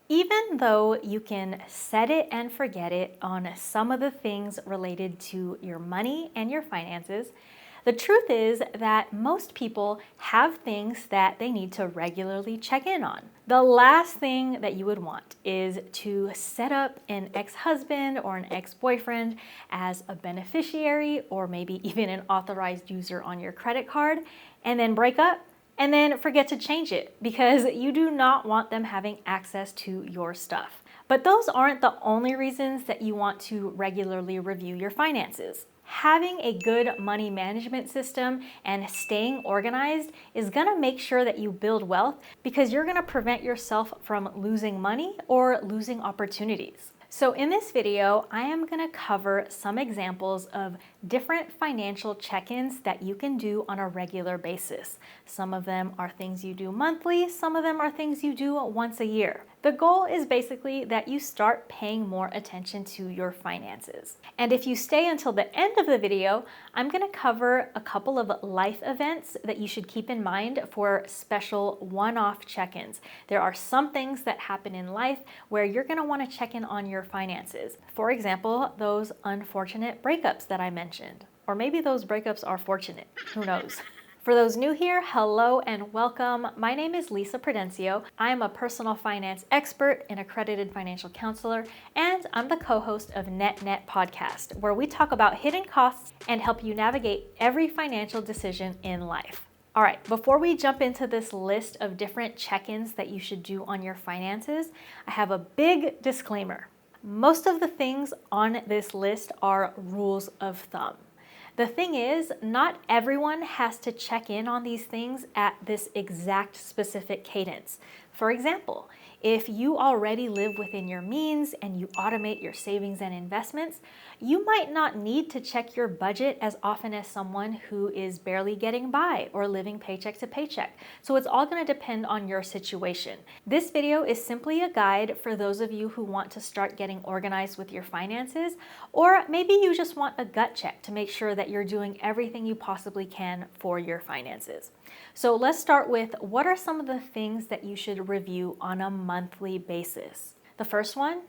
Even though you can set it and forget it on some of the things related to your money and your finances, the truth is that most people have things that they need to regularly check in on. The last thing that you would want is to set up an ex-husband or an ex-boyfriend as a beneficiary or maybe even an authorized user on your credit card and then break up and then forget to change it because you do not want them having access to your stuff. But those aren't the only reasons that you want to regularly review your finances. Having a good money management system and staying organized is going to make sure that you build wealth because you're going to prevent yourself from losing money or losing opportunities. So in this video, I am going to cover some examples of different financial check-ins that you can do on a regular basis. Some of them are things you do monthly, some of them are things you do once a year. The goal is basically that you start paying more attention to your finances. And if you stay until the end of the video, I'm going to cover a couple of life events that you should keep in mind for special one-off check-ins. There are some things that happen in life where you're going to want to check in on your finances. For example, those unfortunate breakups that I mentioned. Or maybe those breakups are fortunate. Who knows? For those new here, hello and welcome. My name is Lissa Prudencio. I'm a personal finance expert and accredited financial counselor, and I'm the co-host of NetNet Podcast, where we talk about hidden costs and help you navigate every financial decision in life. All right, before we jump into this list of different check-ins that you should do on your finances, I have a big disclaimer. Most of the things on this list are rules of thumb. The thing is, not everyone has to check in on these things at this exact specific cadence. For example, if you already live within your means and you automate your savings and investments, you might not need to check your budget as often as someone who is barely getting by or living paycheck to paycheck. So it's all going to depend on your situation. This video is simply a guide for those of you who want to start getting organized with your finances, or maybe you just want a gut check to make sure that you're doing everything you possibly can for your finances. So let's start with what are some of the things that you should review on a monthly basis. The first one,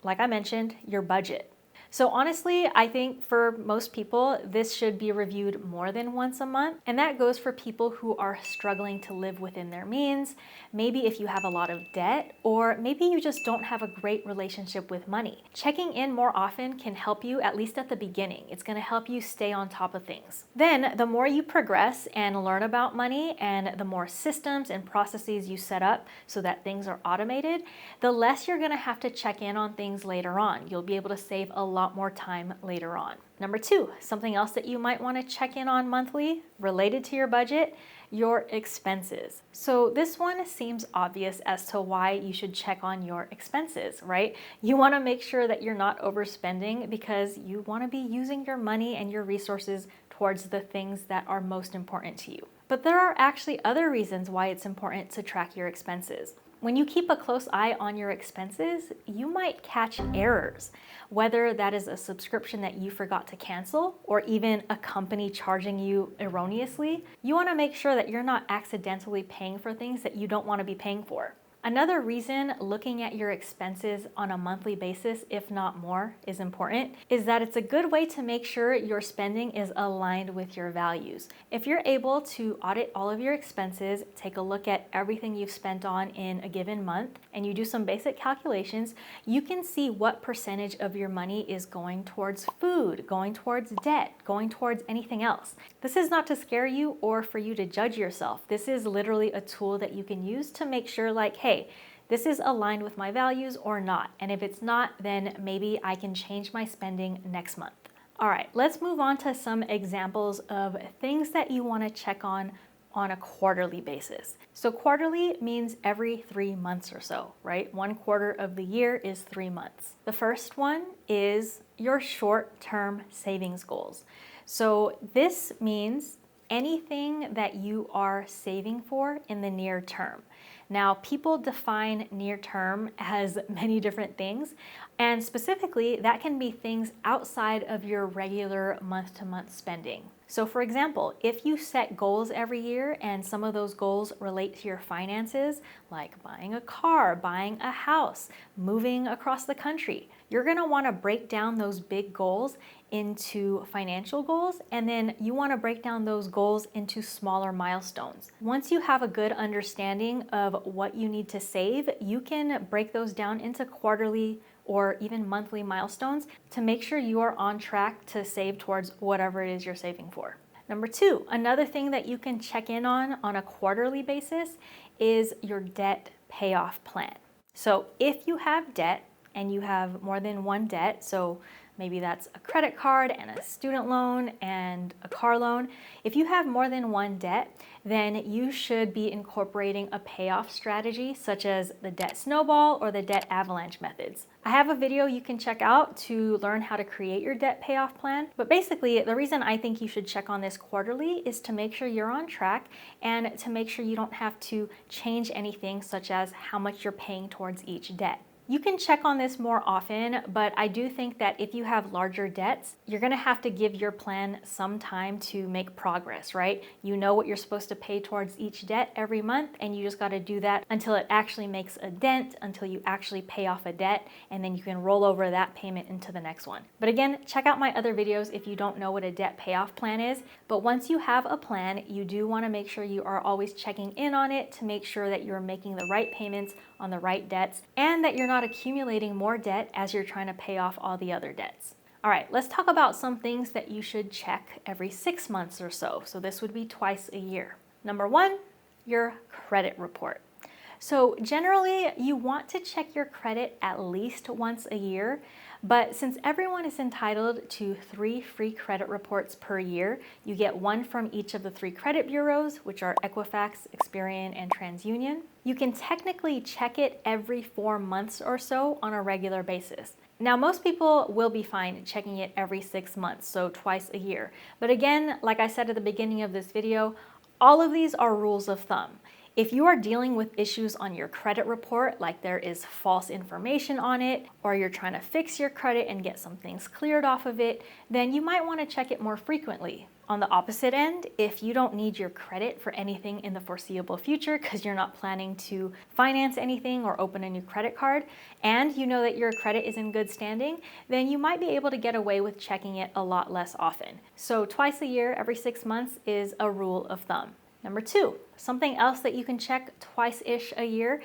like I mentioned, your budget. So honestly, I think for most people, this should be reviewed more than once a month. And that goes for people who are struggling to live within their means. Maybe if you have a lot of debt, or maybe you just don't have a great relationship with money. Checking in more often can help you, at least at the beginning. It's going to help you stay on top of things. Then the more you progress and learn about money and the more systems and processes you set up so that things are automated, the less you're going to have to check in on things later on. You'll be able to save a lot more time later on. Number two, something else that you might want to check in on monthly related to your budget, your expenses. So this one seems obvious as to why you should check on your expenses, right? You want to make sure that you're not overspending because you want to be using your money and your resources towards the things that are most important to you. But there are actually other reasons why it's important to track your expenses. When you keep a close eye on your expenses, you might catch errors, whether that is a subscription that you forgot to cancel or even a company charging you erroneously. You want to make sure that you're not accidentally paying for things that you don't want to be paying for. Another reason looking at your expenses on a monthly basis, if not more, is important is that it's a good way to make sure your spending is aligned with your values. If you're able to audit all of your expenses, take a look at everything you've spent on in a given month, and you do some basic calculations, you can see what percentage of your money is going towards food, going towards debt, going towards anything else. This is not to scare you or for you to judge yourself. This is literally a tool that you can use to make sure, like, hey, this is aligned with my values or not. And if it's not, then maybe I can change my spending next month. All right, let's move on to some examples of things that you want to check on a quarterly basis. So quarterly means every 3 months or so, right? 1/4 of the year is 3 months. The first one is your short-term savings goals. So this means anything that you are saving for in the near term. Now, people define near term as many different things, and specifically that can be things outside of your regular month-to-month spending. So for example, if you set goals every year and some of those goals relate to your finances, like buying a car, buying a house, moving across the country, you're gonna wanna break down those big goals into financial goals, and then you wanna break down those goals into smaller milestones. Once you have a good understanding of what you need to save, you can break those down into quarterly or even monthly milestones to make sure you are on track to save towards whatever it is you're saving for. Number two, another thing that you can check in on a quarterly basis is your debt payoff plan. So if you have debt and you have more than one debt, so maybe that's a credit card and a student loan and a car loan. If you have more than one debt, then you should be incorporating a payoff strategy such as the debt snowball or the debt avalanche methods. I have a video you can check out to learn how to create your debt payoff plan. But basically, the reason I think you should check on this quarterly is to make sure you're on track and to make sure you don't have to change anything such as how much you're paying towards each debt. You can check on this more often, but I do think that if you have larger debts, you're gonna have to give your plan some time to make progress, right? You know what you're supposed to pay towards each debt every month, and you just gotta do that until it actually makes a dent, until you actually pay off a debt, and then you can roll over that payment into the next one. But again, check out my other videos if you don't know what a debt payoff plan is. But once you have a plan, you do wanna make sure you are always checking in on it to make sure that you're making the right payments on the right debts and that you're not accumulating more debt as you're trying to pay off all the other debts. All right, let's talk about some things that you should check every 6 months or so. So this would be twice a year. Number one, your credit report. So generally, you want to check your credit at least once a year, but since everyone is entitled to 3 free credit reports per year, you get one from each of the 3 credit bureaus, which are Equifax, Experian, and TransUnion. You can technically check it every 4 months or so on a regular basis. Now, most people will be fine checking it every 6 months, so twice a year. But again, like I said at the beginning of this video, all of these are rules of thumb. If you are dealing with issues on your credit report, like there is false information on it, or you're trying to fix your credit and get some things cleared off of it, then you might want to check it more frequently. On the opposite end, if you don't need your credit for anything in the foreseeable future because you're not planning to finance anything or open a new credit card, and you know that your credit is in good standing, then you might be able to get away with checking it a lot less often. So twice a year, every 6 months is a rule of thumb. Number two, something else that you can check twice-ish a year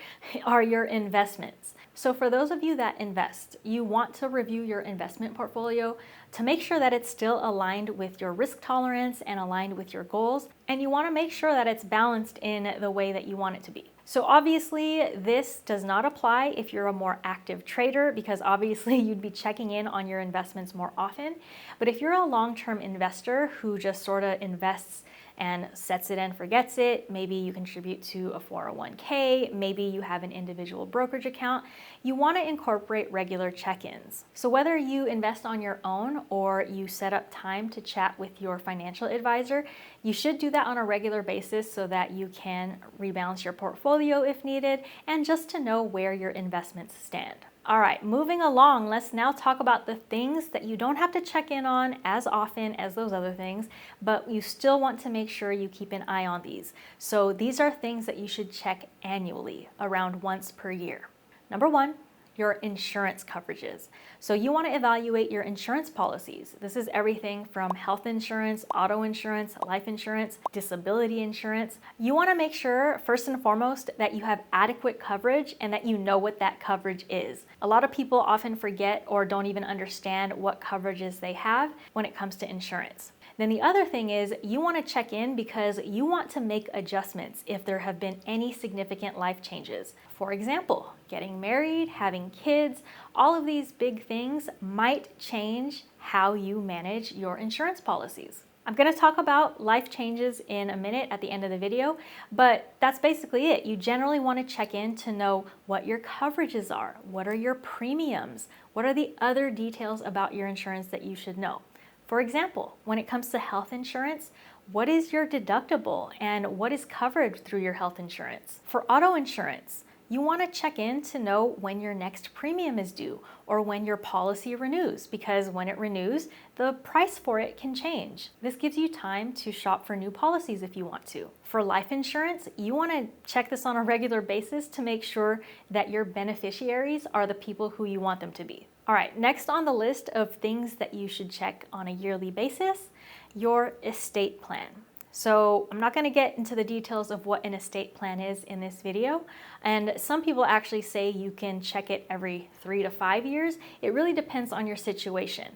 are your investments. So for those of you that invest, you want to review your investment portfolio to make sure that it's still aligned with your risk tolerance and aligned with your goals. And you want to make sure that it's balanced in the way that you want it to be. So obviously this does not apply if you're a more active trader, because obviously you'd be checking in on your investments more often. But if you're a long-term investor who just sort of invests and sets it and forgets it, maybe you contribute to a 401k, maybe you have an individual brokerage account, you want to incorporate regular check-ins. So whether you invest on your own or you set up time to chat with your financial advisor, you should do that on a regular basis so that you can rebalance your portfolio if needed and just to know where your investments stand. All right, moving along, let's now talk about the things that you don't have to check in on as often as those other things, but you still want to make sure you keep an eye on these. So these are things that you should check annually, around once per year. Number one, your insurance coverages. So you want to evaluate your insurance policies. This is everything from health insurance, auto insurance, life insurance, disability insurance. You want to make sure, first and foremost, that you have adequate coverage and that you know what that coverage is. A lot of people often forget or don't even understand what coverages they have when it comes to insurance. Then the other thing is you want to check in because you want to make adjustments if there have been any significant life changes. For example, getting married, having kids, all of these big things might change how you manage your insurance policies. I'm going to talk about life changes in a minute at the end of the video, but that's basically it. You generally want to check in to know what your coverages are, what are your premiums, what are the other details about your insurance that you should know. For example, when it comes to health insurance, what is your deductible and what is covered through your health insurance? For auto insurance, You want to check in to know when your next premium is due or when your policy renews, because when it renews, the price for it can change. This gives you time to shop for new policies if you want to. For life insurance, you want to check this on a regular basis to make sure that your beneficiaries are the people who you want them to be. All right, next on the list of things that you should check on a yearly basis, your estate plan. So I'm not going to get into the details of what an estate plan is in this video. And some people actually say you can check it every 3 to 5 years. It really depends on your situation.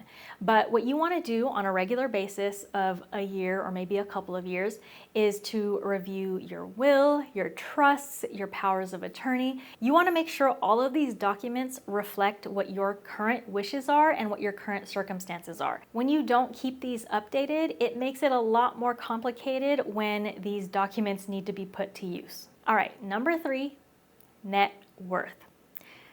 But what you want to do on a regular basis of a year or maybe a couple of years is to review your will, your trusts, your powers of attorney. You want to make sure all of these documents reflect what your current wishes are and what your current circumstances are. When you don't keep these updated, it makes it a lot more complicated when these documents need to be put to use. All right, number 3, net worth.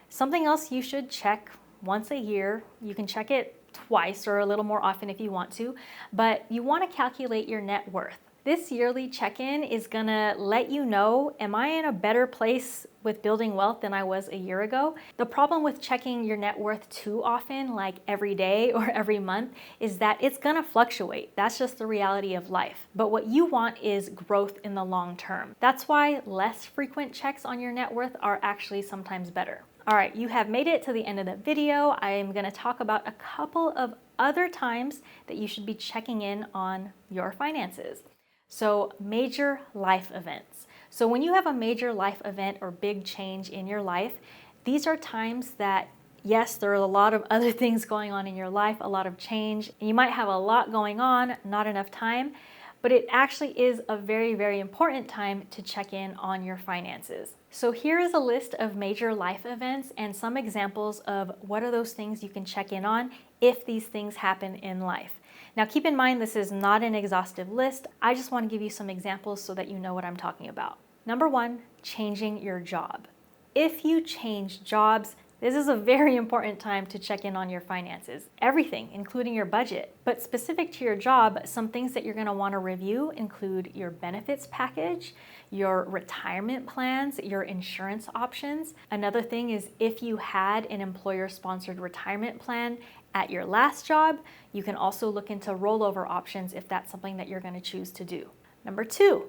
Something else you should check once a year. You can check it twice or a little more often if you want to, but you want to calculate your net worth. This yearly check-in is gonna let you know, am I in a better place with building wealth than I was a year ago? The problem with checking your net worth too often, like every day or every month, is that it's gonna fluctuate. That's just the reality of life. But what you want is growth in the long term. That's why less frequent checks on your net worth are actually sometimes better. All right, you have made it to the end of the video. I am gonna talk about a couple of other times that you should be checking in on your finances. So major life events. So when you have a major life event or big change in your life, these are times that, yes, there are a lot of other things going on in your life, a lot of change, and you might have a lot going on, not enough time, but it actually is a very, very important time to check in on your finances. So here is a list of major life events and some examples of what are those things you can check in on if these things happen in life. Now keep in mind, this is not an exhaustive list. I just want to give you some examples so that you know what I'm talking about. Number 1, changing your job. If you change jobs, this is a very important time to check in on your finances. Everything, including your budget. But specific to your job, some things that you're going to want to review include your benefits package, your retirement plans, your insurance options. Another thing is if you had an employer-sponsored retirement plan at your last job, you can also look into rollover options if that's something that you're going to choose to do. Number 2,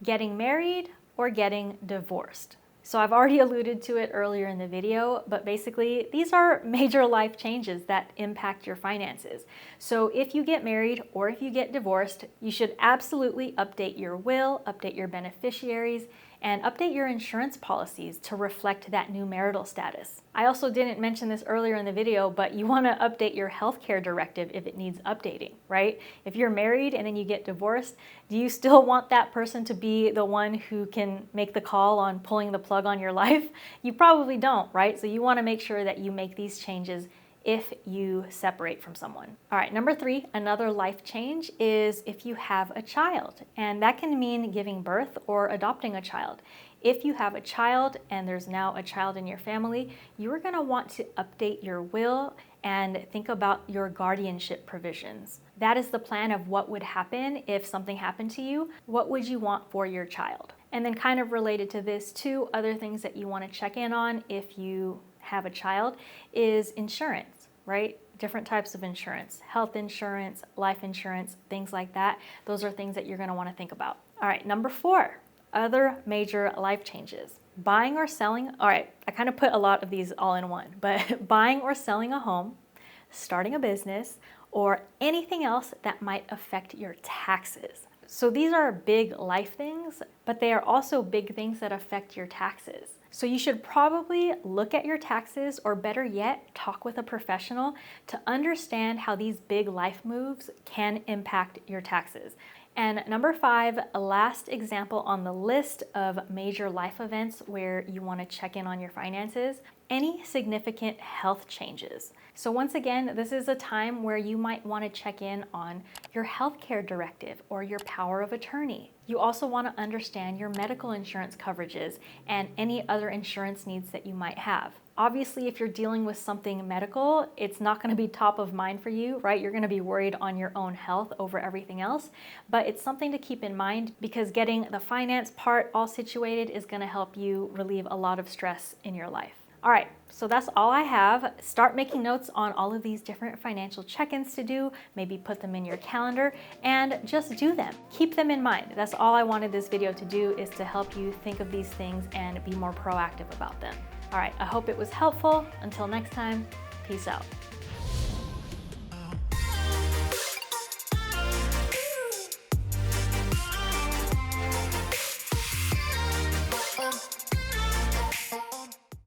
getting married or getting divorced. So I've already alluded to it earlier in the video, but basically these are major life changes that impact your finances. So if you get married or if you get divorced, you should absolutely update your will, update your beneficiaries, and update your insurance policies to reflect that new marital status. I also didn't mention this earlier in the video, but you want to update your healthcare directive if it needs updating, right? If you're married and then you get divorced, do you still want that person to be the one who can make the call on pulling the plug on your life? You probably don't, right? So you want to make sure that you make these changes if you separate from someone. All right, number 3, another life change is if you have a child, and that can mean giving birth or adopting a child. If you have a child and there's now a child in your family, you are gonna want to update your will and think about your guardianship provisions. That is the plan of what would happen if something happened to you. What would you want for your child? And then kind of related to this, 2 other things that you want to check in on if you have a child is insurance. Right? Different types of insurance, health insurance, life insurance, things like that. Those are things that you're going to want to think about. All right, number 4, other major life changes. Buying or selling. All right, I kind of put a lot of these all in one, but buying or selling a home, starting a business, or anything else that might affect your taxes. So these are big life things, but they are also big things that affect your taxes. So you should probably look at your taxes, or better yet, talk with a professional to understand how these big life moves can impact your taxes. And number 5, last example on the list of major life events where you want to check in on your finances, any significant health changes. So once again, this is a time where you might want to check in on your healthcare directive or your power of attorney. You also want to understand your medical insurance coverages and any other insurance needs that you might have. Obviously, if you're dealing with something medical, it's not going to be top of mind for you, right? You're going to be worried on your own health over everything else, but it's something to keep in mind because getting the finance part all situated is going to help you relieve a lot of stress in your life. All right, so that's all I have. Start making notes on all of these different financial check-ins to do. Maybe put them in your calendar and just do them. Keep them in mind. That's all I wanted this video to do, is to help you think of these things and be more proactive about them. All right, I hope it was helpful. Until next time, peace out.